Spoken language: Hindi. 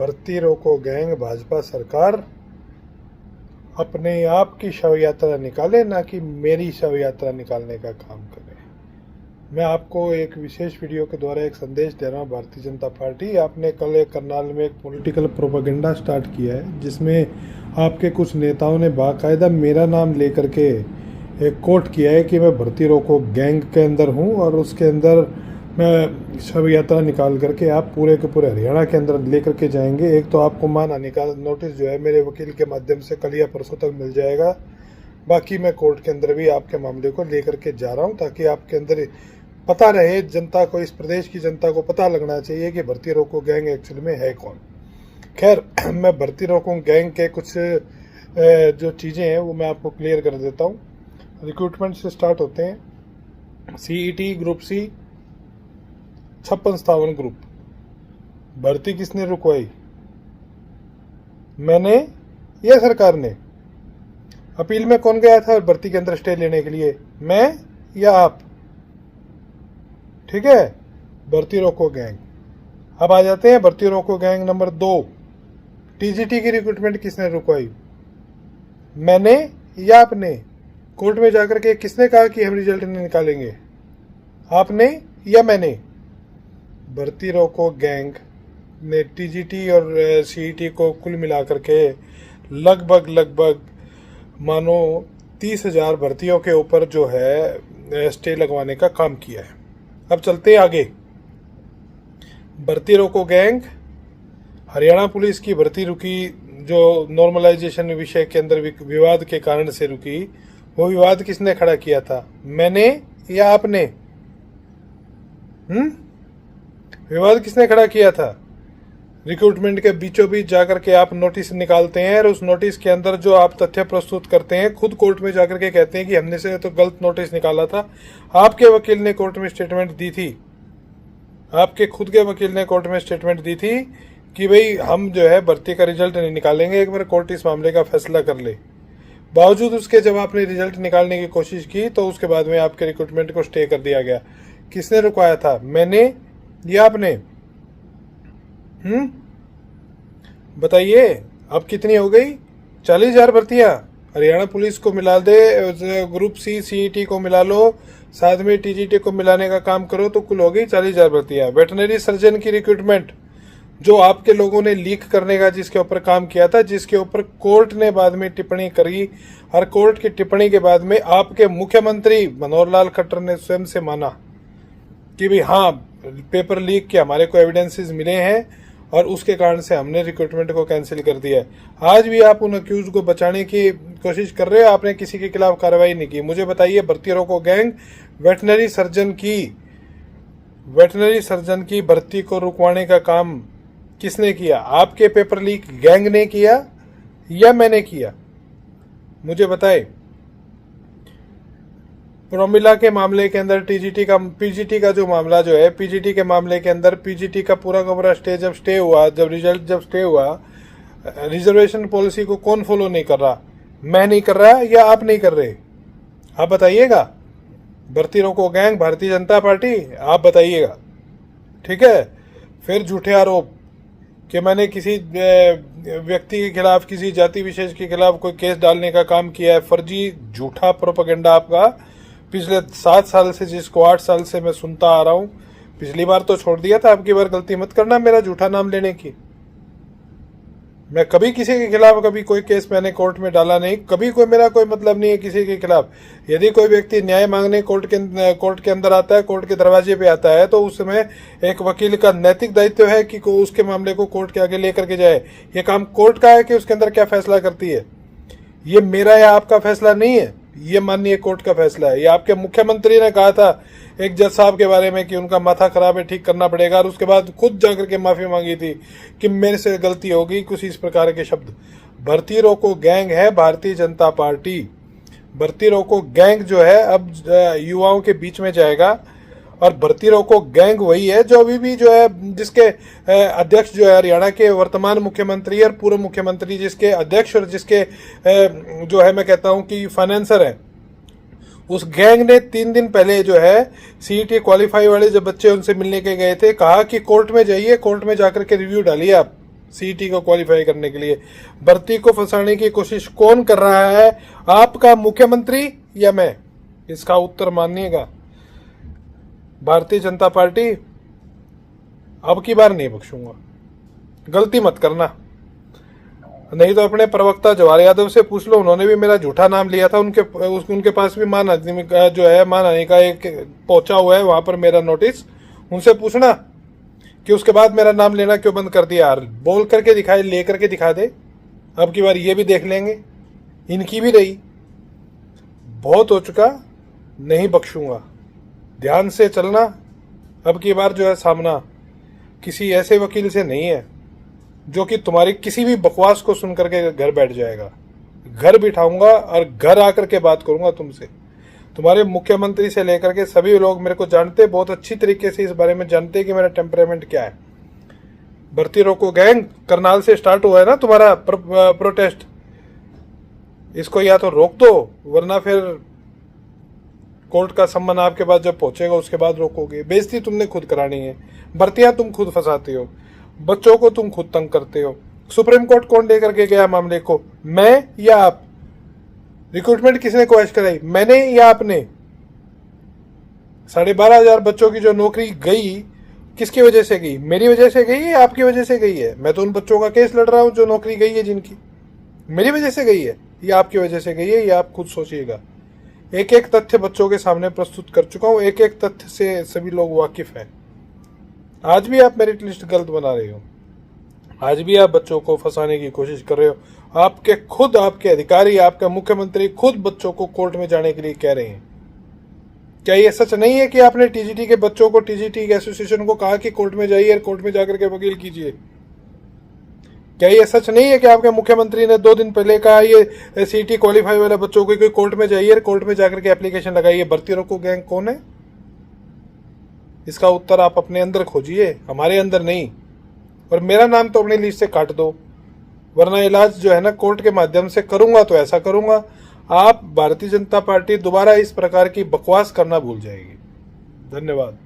भर्ती रोको गैंग भाजपा सरकार अपने आप की शव यात्रा निकाले, ना कि मेरी शव यात्रा निकालने का काम करे। मैं आपको एक विशेष वीडियो के द्वारा एक संदेश दे रहा हूँ। भारतीय जनता पार्टी आपने कल एक करनाल में एक पॉलिटिकल प्रोपेगेंडा स्टार्ट किया है, जिसमें आपके कुछ नेताओं ने बाकायदा मेरा नाम लेकर के एक कोट किया है कि मैं भर्ती रोको गैंग के अंदर हूँ और उसके अंदर मैं शव यात्रा निकाल करके आप पूरे के पूरे हरियाणा के अंदर लेकर के जाएंगे। एक तो आपको मानहानि का नोटिस जो है मेरे वकील के माध्यम से कल या परसों तक मिल जाएगा। बाकी मैं कोर्ट के अंदर भी आपके मामले को लेकर के जा रहा हूं, ताकि आपके अंदर पता रहे, जनता को, इस प्रदेश की जनता को पता लगना चाहिए कि भर्ती रोको गैंग एक्चुअली में है कौन। खैर, मैं भर्ती रोको गैंग के कुछ जो चीज़ें हैं वो मैं आपको क्लियर कर देता हूँ। रिक्रूटमेंट से स्टार्ट होते हैं। CET group C 56-57 group. भर्ती किसने रुकवाई? मैंने या सरकार ने? अपील में कौन गया था भर्ती के अंदर स्टे लेने के लिए? मैं या आप? ठीक है, भर्ती रोको गैंग। अब आ जाते हैं भर्ती रोको गैंग नंबर 2। टीजीटी की रिक्रूटमेंट किसने रुकवाई? मैंने या आपने? कोर्ट में जाकर के किसने कहा कि हम रिजल्ट नहीं निकालेंगे? आपने या मैंने? भर्ती रोको गैंग ने टीजीटी और सीईटी को कुल मिलाकर के लगभग मानो 30,000 भर्तियों के ऊपर जो है स्टे लगवाने का काम किया है। अब चलते हैं आगे। भर्ती रोको गैंग हरियाणा पुलिस की भर्ती रुकी, जो नॉर्मलाइजेशन विषय के अंदर विवाद के कारण से रुकी। वो विवाद किसने खड़ा किया था? मैंने या आपने? विवाद किसने खड़ा किया था? रिक्रूटमेंट के बीचों बीच जाकर के आप नोटिस निकालते हैं और उस नोटिस के अंदर जो आप तथ्य प्रस्तुत करते हैं, खुद कोर्ट में जाकर के कहते हैं कि हमने से तो गलत नोटिस निकाला था। आपके वकील ने कोर्ट में स्टेटमेंट दी थी, आपके खुद के वकील ने कोर्ट में स्टेटमेंट दी थी कि भाई हम जो है भर्ती का रिजल्ट नहीं निकालेंगे, एक बार कोर्ट इस मामले का फैसला कर ले। बावजूद उसके जब आपने रिजल्ट निकालने की कोशिश की तो उसके बाद में आपके रिक्रूटमेंट को स्टे कर दिया गया। किसने रुकवाया था? मैंने या आपने? बताइए। अब कितनी हो गई? 40,000 भर्तियां। हरियाणा पुलिस को मिला दे, ग्रुप सी सीईटी को मिला लो, साथ में टीजीटी को मिलाने का काम करो तो कुल हो गई 40,000 भर्तियां। वेटनरी सर्जन की रिक्रूटमेंट जो आपके लोगों ने लीक करने का जिसके ऊपर काम किया था, जिसके ऊपर कोर्ट ने बाद में टिप्पणी करी, और कोर्ट की टिप्पणी के बाद में आपके मुख्यमंत्री मनोहर लाल खट्टर ने स्वयं से माना कि भाई हाँ, पेपर लीक के हमारे को एविडेंसेस मिले हैं और उसके कारण से हमने रिक्रूटमेंट को कैंसिल कर दिया है। आज भी आप उन अक्यूज को बचाने की कोशिश कर रहे हो, आपने किसी के खिलाफ कार्रवाई नहीं की। मुझे बताइए, भर्ती रोको गैंग वेटनरी सर्जन की भर्ती को रुकवाने का काम किसने किया? आपके पेपर लीक गैंग ने किया या मैंने किया? मुझे बताए। प्रोमिला के मामले के अंदर पीजीटी का जो मामला जो है, पीजीटी के मामले के अंदर पीजीटी का पूरा का पूरा जब स्टे हुआ, रिजर्वेशन पॉलिसी को कौन फॉलो नहीं कर रहा? मैं नहीं कर रहा या आप नहीं कर रहे? आप बताइएगा। भर्ती रोको गैंग भारतीय जनता पार्टी, आप बताइएगा। ठीक है। फिर झूठे आरोप कि मैंने किसी व्यक्ति के खिलाफ, किसी जाति विशेष के खिलाफ कोई केस डालने का काम किया है। फर्जी झूठा प्रोपेगेंडा आपका पिछले 7 साल से, जिसको 8 साल से मैं सुनता आ रहा हूं। पिछली बार तो छोड़ दिया था, अब की बार गलती मत करना मेरा झूठा नाम लेने की। मैं कभी किसी के खिलाफ कभी कोई केस मैंने कोर्ट में डाला नहीं, कभी कोई मेरा कोई मतलब नहीं है किसी के खिलाफ। यदि कोई व्यक्ति न्याय मांगने कोर्ट के अंदर आता है, कोर्ट के दरवाजे पे आता है, तो उस समय एक वकील का नैतिक दायित्व है कि उसके मामले को कोर्ट के आगे लेकर के जाए। ये काम कोर्ट का है कि उसके अंदर क्या फैसला करती है। ये मेरा या आपका फैसला नहीं है, ये माननीय कोर्ट का फैसला है। ये आपके मुख्यमंत्री ने कहा था एक जज साहब के बारे में कि उनका माथा खराब है, ठीक करना पड़ेगा, और उसके बाद खुद जाकर के माफी मांगी थी कि मेरे से गलती होगी, कुछ इस प्रकार के शब्द। भर्ती रोको गैंग है भारतीय जनता पार्टी। भर्ती रोको गैंग जो है अब युवाओं के बीच में जाएगा, और भर्ती रोको गैंग वही है जो अभी भी जो है, जिसके अध्यक्ष जो है हरियाणा के वर्तमान मुख्यमंत्री और पूर्व मुख्यमंत्री, जिसके अध्यक्ष और जिसके जो है मैं कहता हूं कि फाइनेंसर है, उस गैंग ने 3 दिन पहले जो है सीईटी क्वालिफाई वाले जब बच्चे उनसे मिलने के गए थे, कहा कि कोर्ट में जाइए, कोर्ट में जाकर के रिव्यू डालिए आप। सीईटी को क्वालिफाई करने के लिए। भर्ती को फंसाने की कोशिश कौन कर रहा है, आपका मुख्यमंत्री या मैं? इसका उत्तर मानिएगा। भारतीय जनता पार्टी अब की बार नहीं बख्शूंगा, गलती मत करना। नहीं तो अपने प्रवक्ता जवाहर यादव से पूछ लो, उन्होंने भी मेरा झूठा नाम लिया था। उनके पास भी मानहानि का जो है मानहानि का एक पहुंचा हुआ है वहां पर मेरा नोटिस। उनसे पूछना कि उसके बाद मेरा नाम लेना क्यों बंद कर दिया। यार बोल करके दिखाए, ले करके दिखा दे। अब की बार ये भी देख लेंगे। इनकी भी रही, बहुत हो चुका, नहीं बख्शूंगा। ध्यान से चलना। अब की बार जो है सामना किसी ऐसे वकील से नहीं है जो कि तुम्हारी किसी भी बकवास को सुन करके घर बैठ जाएगा। घर बिठाऊंगा और घर आकर के बात करूंगा तुमसे। तुम्हारे मुख्यमंत्री से लेकर के सभी लोग मेरे को जानते, बहुत अच्छी तरीके से इस बारे में जानते कि मेरा टेम्परामेंट क्या है। भर्ती रोको गैंग करनाल से स्टार्ट हुआ है ना तुम्हारा प्रोटेस्ट, इसको या तो रोक दो, वरना फिर कोर्ट का सम्मन आपके पास जब पहुंचेगा उसके बाद रोकोगे। बेइज्जती तुमने खुद करानी है, भर्तियां तुम खुद फंसाते हो, बच्चों को तुम खुद तंग करते हो। सुप्रीम कोर्ट कौन लेकर के गया मामले को, मैं या आप? रिक्रूटमेंट किसने ख्वाहिश कराई, मैंने या आपने? 12,500 बच्चों की जो नौकरी गई किसकी वजह से गई? मेरी वजह से गई है, आपकी वजह से गई है? मैं तो उन बच्चों का केस लड़ रहा हूं जो नौकरी गई है, जिनकी मेरी वजह से गई है या आपकी वजह से गई है, या आप खुद सोचिएगा। एक एक तथ्य बच्चों के सामने प्रस्तुत कर चुका हूं, एक एक तथ्य से सभी लोग वाकिफ हैं। आज भी आप मेरिट लिस्ट गलत बना रहे हो, आज भी आप बच्चों को फंसाने की कोशिश कर रहे हो। आपके खुद आपके अधिकारी, आपका मुख्यमंत्री खुद बच्चों को कोर्ट में जाने के लिए कह रहे हैं। क्या ये सच नहीं है कि आपने टीजीटी के बच्चों को, टीजीटी एसोसिएशन को कहा कि कोर्ट में जाइए, कोर्ट में जाकर के वकील कीजिए? क्या ये सच नहीं है कि आपके मुख्यमंत्री ने 2 दिन पहले कहा ये सीईटी क्वालिफाई वाले बच्चों को कोर्ट में जाइए, कोर्ट में जाकर के एप्लीकेशन लगाइए? भर्ती रोको गैंग कौन है? इसका उत्तर आप अपने अंदर खोजिए, हमारे अंदर नहीं। और मेरा नाम तो अपनी लिस्ट से काट दो, वरना इलाज जो है ना कोर्ट के माध्यम से करूंगा तो ऐसा करूंगा, आप भारतीय जनता पार्टी दोबारा इस प्रकार की बकवास करना भूल जाएगी। धन्यवाद।